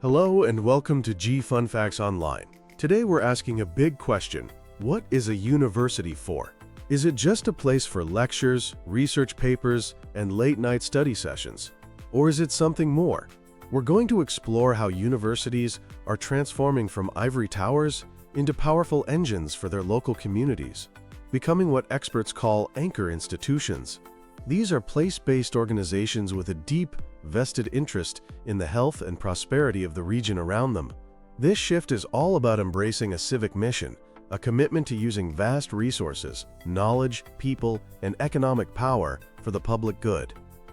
Hello and welcome to G Fun Facts Online. Today we're asking a big question. What is a university for? Is it just a place for lectures, research papers, and late-night study sessions? Or is it something more? We're going to explore how universities are transforming from ivory towers into powerful engines for their local communities, becoming what experts call anchor institutions. These are place-based organizations with a deep, vested interest in the health and prosperity of the region around them. This shift is all about embracing a civic mission, a commitment to using vast resources, knowledge, people, and economic power for the public good.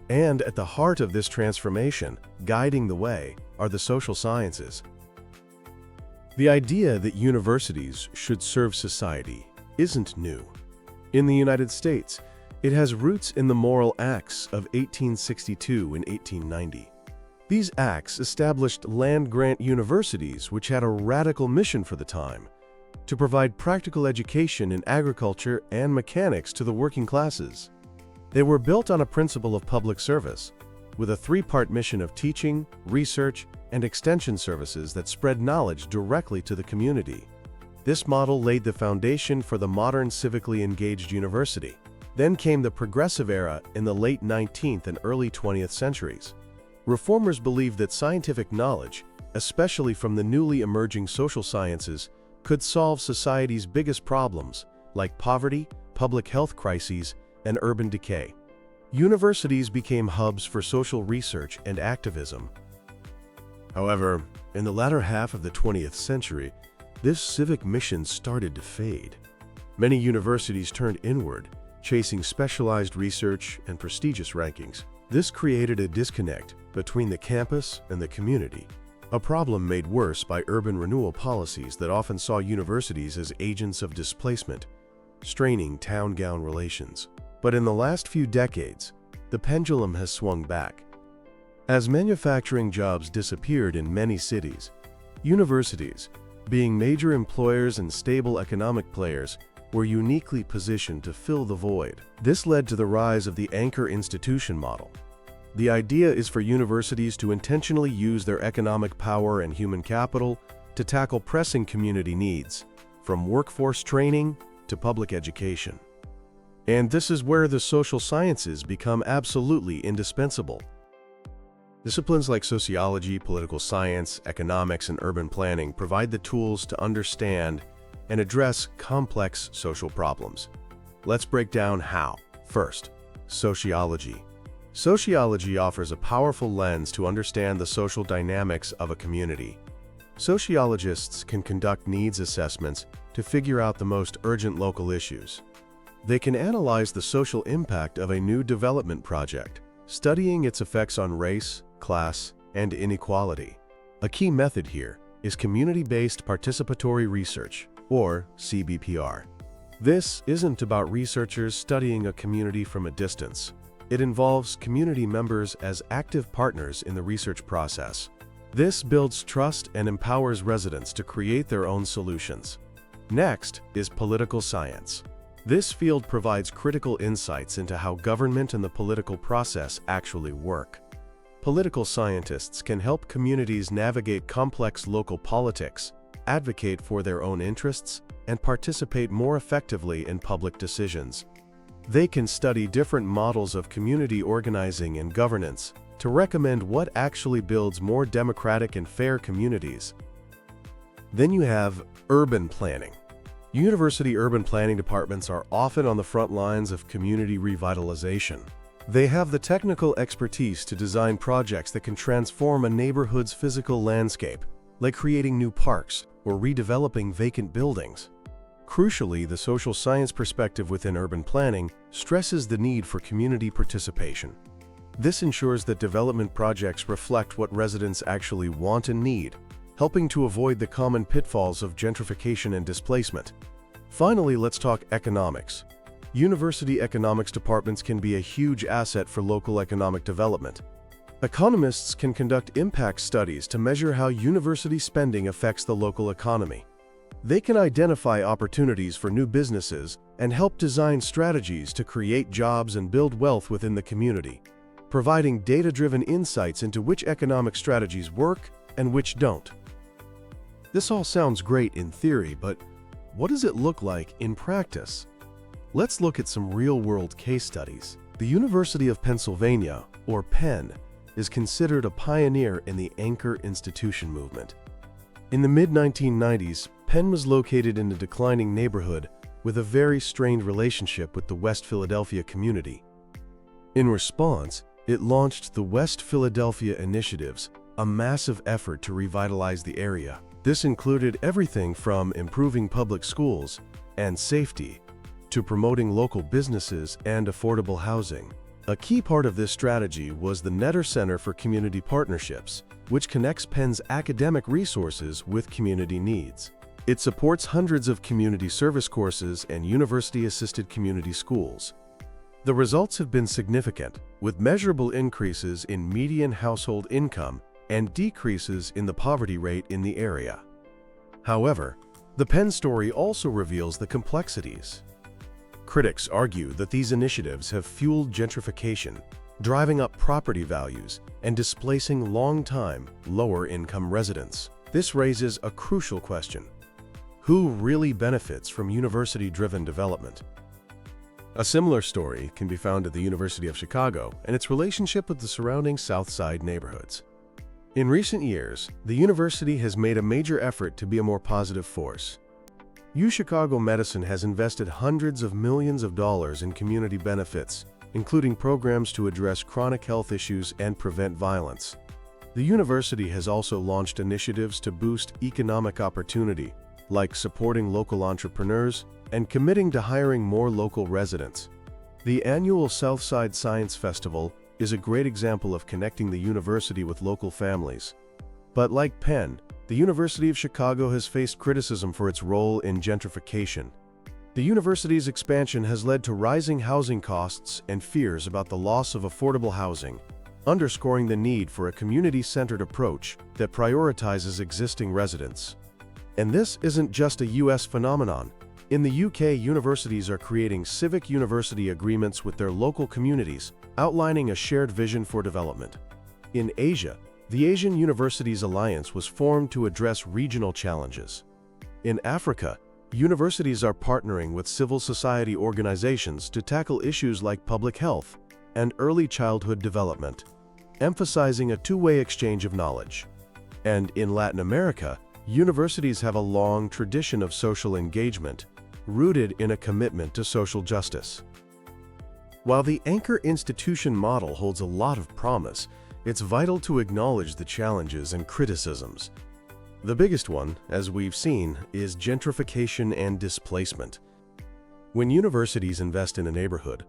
And at the heart of this transformation, guiding the way, are the social sciences. The idea that universities should serve society isn't new. In the United States, it has roots in the Moral Acts of 1862 and 1890. These acts established land-grant universities which had a radical mission for the time: to provide practical education in agriculture and mechanics to the working classes. They were built on a principle of public service, with a three-part mission of teaching, research, and extension services that spread knowledge directly to the community. This model laid the foundation for the modern civically engaged university. Then came the progressive era in the late 19th and early 20th centuries. Reformers believed that scientific knowledge, especially from the newly emerging social sciences, could solve society's biggest problems, like poverty, public health crises, and urban decay. Universities became hubs for social research and activism. However, in the latter half of the 20th century, this civic mission started to fade. Many universities turned inward, chasing specialized research and prestigious rankings. This created a disconnect between the campus and the community, a problem made worse by urban renewal policies that often saw universities as agents of displacement, straining town-gown relations. But in the last few decades, the pendulum has swung back. As manufacturing jobs disappeared in many cities, universities, being major employers and stable economic players, were uniquely positioned to fill the void. This led to the rise of the anchor institution model. The idea is for universities to intentionally use their economic power and human capital to tackle pressing community needs, from workforce training to public education. And this is where the social sciences become absolutely indispensable. Disciplines like sociology, political science, economics, and urban planning provide the tools to understand and address complex social problems. Let's break down how. First, sociology. Sociology offers a powerful lens to understand the social dynamics of a community. Sociologists can conduct needs assessments to figure out the most urgent local issues. They can analyze the social impact of a new development project, studying its effects on race, class, and inequality. A key method here is community-based participatory research, or CBPR. This isn't about researchers studying a community from a distance. It involves community members as active partners in the research process. This builds trust and empowers residents to create their own solutions. Next is political science. This field provides critical insights into how government and the political process actually work. Political scientists can help communities navigate complex local politics, advocate for their own interests, and participate more effectively in public decisions. They can study different models of community organizing and governance to recommend what actually builds more democratic and fair communities. Then you have urban planning. University urban planning departments are often on the front lines of community revitalization. They have the technical expertise to design projects that can transform a neighborhood's physical landscape, like creating new parks or redeveloping vacant buildings. Crucially, the social science perspective within urban planning stresses the need for community participation. This ensures that development projects reflect what residents actually want and need, helping to avoid the common pitfalls of gentrification and displacement. Finally, let's talk economics. University economics departments can be a huge asset for local economic development. Economists can conduct impact studies to measure how university spending affects the local economy. They can identify opportunities for new businesses and help design strategies to create jobs and build wealth within the community, providing data-driven insights into which economic strategies work and which don't. This all sounds great in theory, but what does it look like in practice? Let's look at some real-world case studies. The University of Pennsylvania, or Penn, is considered a pioneer in the anchor institution movement. In the mid-1990s, Penn was located in a declining neighborhood with a very strained relationship with the West Philadelphia community. In response, it launched the West Philadelphia Initiatives, a massive effort to revitalize the area. This included everything from improving public schools and safety to promoting local businesses and affordable housing. A key part of this strategy was the Netter Center for Community Partnerships, which connects Penn's academic resources with community needs. It supports hundreds of community service courses and university-assisted community schools. The results have been significant, with measurable increases in median household income and decreases in the poverty rate in the area. However, the Penn story also reveals the complexities. Critics argue that these initiatives have fueled gentrification, driving up property values and displacing long-time, lower-income residents. This raises a crucial question: who really benefits from university-driven development? A similar story can be found at the University of Chicago and its relationship with the surrounding South Side neighborhoods. In recent years, the university has made a major effort to be a more positive force. UChicago Medicine has invested hundreds of millions of dollars in community benefits, including programs to address chronic health issues and prevent violence. The university has also launched initiatives to boost economic opportunity, like supporting local entrepreneurs and committing to hiring more local residents. The annual Southside Science Festival is a great example of connecting the university with local families. But like Penn, the University of Chicago has faced criticism for its role in gentrification. The university's expansion has led to rising housing costs and fears about the loss of affordable housing, underscoring the need for a community-centered approach that prioritizes existing residents. And this isn't just a US phenomenon. In the UK, universities are creating civic university agreements with their local communities, outlining a shared vision for development. In Asia, the Asian Universities Alliance was formed to address regional challenges. In Africa, universities are partnering with civil society organizations to tackle issues like public health and early childhood development, emphasizing a two-way exchange of knowledge. And in Latin America, universities have a long tradition of social engagement, rooted in a commitment to social justice. While the anchor institution model holds a lot of promise, it's vital to acknowledge the challenges and criticisms. The biggest one, as we've seen, is gentrification and displacement. When universities invest in a neighborhood,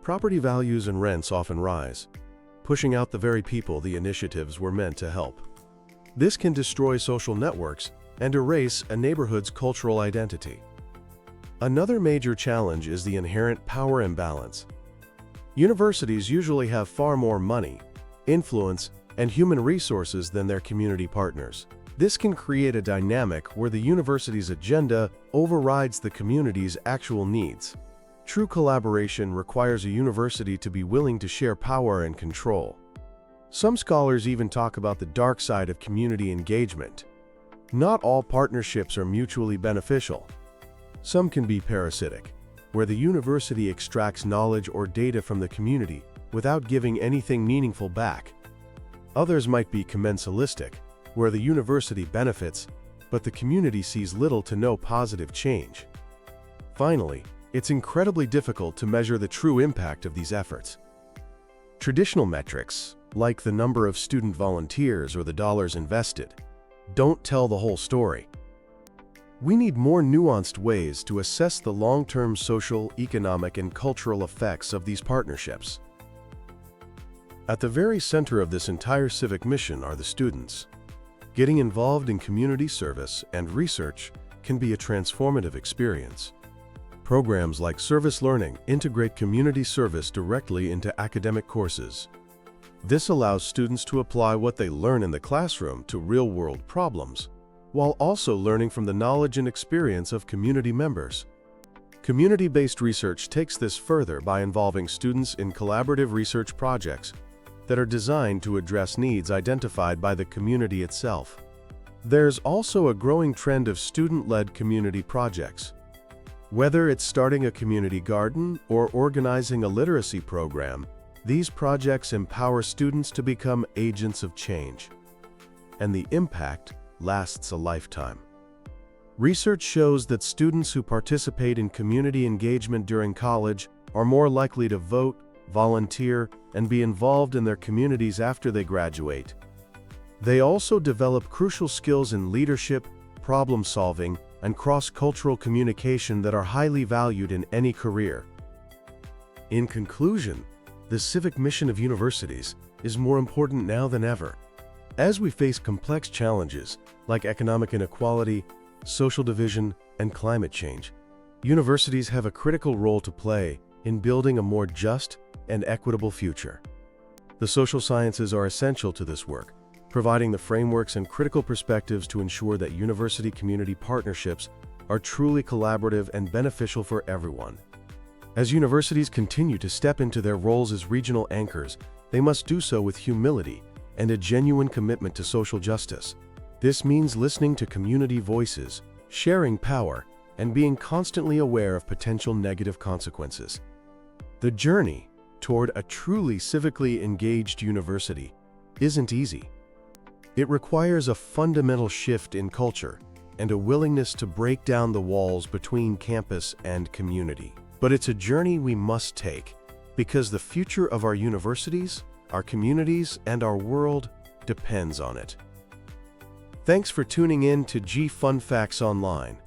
property values and rents often rise, pushing out the very people the initiatives were meant to help. This can destroy social networks and erase a neighborhood's cultural identity. Another major challenge is the inherent power imbalance. Universities usually have far more money, influence, and human resources than their community partners. This can create a dynamic where the university's agenda overrides the community's actual needs. True collaboration requires a university to be willing to share power and control. Some scholars even talk about the dark side of community engagement. Not all partnerships are mutually beneficial. Some can be parasitic, where the university extracts knowledge or data from the community without giving anything meaningful back. Others might be commensalistic, where the university benefits, but the community sees little to no positive change. Finally, it's incredibly difficult to measure the true impact of these efforts. Traditional metrics, like the number of student volunteers or the dollars invested, don't tell the whole story. We need more nuanced ways to assess the long-term social, economic, and cultural effects of these partnerships. At the very center of this entire civic mission are the students. Getting involved in community service and research can be a transformative experience. Programs like service learning integrate community service directly into academic courses. This allows students to apply what they learn in the classroom to real-world problems, while also learning from the knowledge and experience of community members. Community-based research takes this further by involving students in collaborative research projects. that are designed to address needs identified by the community itself. There's also a growing trend of student-led community projects. Whether it's starting a community garden or organizing a literacy program, these projects empower students to become agents of change. And the impact lasts a lifetime. Research shows that students who participate in community engagement during college are more likely to vote, volunteer, and be involved in their communities after they graduate. They also develop crucial skills in leadership, problem-solving, and cross-cultural communication that are highly valued in any career. In conclusion, the civic mission of universities is more important now than ever. As we face complex challenges like economic inequality, social division, and climate change, universities have a critical role to play in building a more just and equitable future. The social sciences are essential to this work, providing the frameworks and critical perspectives to ensure that university-community partnerships are truly collaborative and beneficial for everyone. As universities continue to step into their roles as regional anchors, they must do so with humility and a genuine commitment to social justice. This means listening to community voices, sharing power, and being constantly aware of potential negative consequences. The journey toward a truly civically engaged university isn't easy. It requires a fundamental shift in culture and a willingness to break down the walls between campus and community. But it's a journey we must take, because the future of our universities, our communities, and our world depends on it. Thanks for tuning in to G Fun Facts Online.